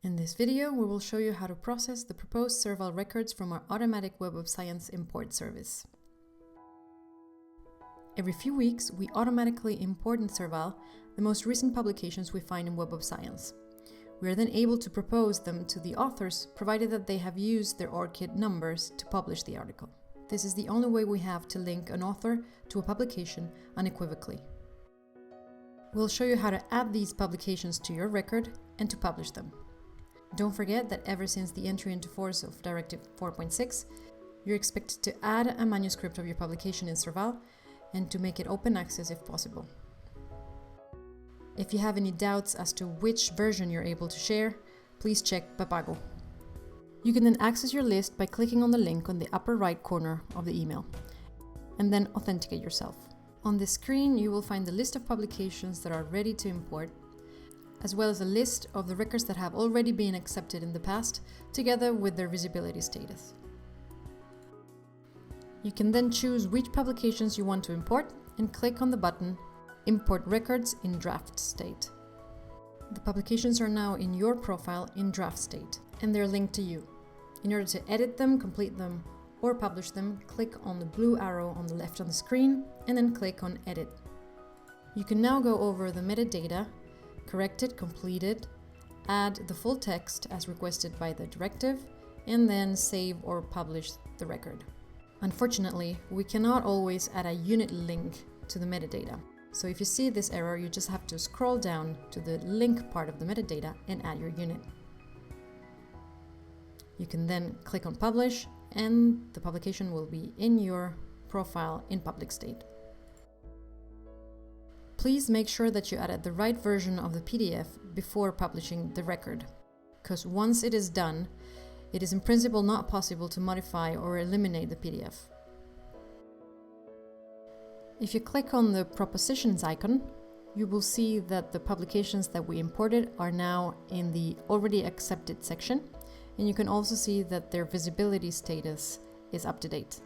In this video, we will show you how to process the proposed SERVAL records from our automatic Web of Science import service. Every few weeks, we automatically import in SERVAL the most recent publications we find in Web of Science. We are then able to propose them to the authors, provided that they have used their ORCID numbers to publish the article. This is the only way we have to link an author to a publication unequivocally. We'll show you how to add these publications to your record and to publish them. Don't forget that ever since the entry into force of Directive 4.6, you're expected to add a manuscript of your publication in SERVAL and to make it open access if possible. If you have any doubts as to which version you're able to share, please check Papago. You can then access your list by clicking on the link on the upper right corner of the email, and then authenticate yourself. On this screen, you will find the list of publications that are ready to import, as well as a list of the records that have already been accepted in the past, together with their visibility status. You can then choose which publications you want to import and click on the button Import Records in Draft State. The publications are now in your profile in draft state, and they're linked to you. In order to edit them, complete them, or publish them, click on the blue arrow on the left on the screen and then click on Edit. You can now go over the metadata, correct it, complete it, add the full text as requested by the directive, and then save or publish the record. Unfortunately, we cannot always add a unit link to the metadata. So if you see this error, you just have to scroll down to the link part of the metadata and add your unit. You can then click on Publish, and the publication will be in your profile in public state. Please make sure that you added the right version of the PDF before publishing the record, because once it is done, it is in principle not possible to modify or eliminate the PDF. If you click on the propositions icon, you will see that the publications that we imported are now in the already accepted section, and you can also see that their visibility status is up to date.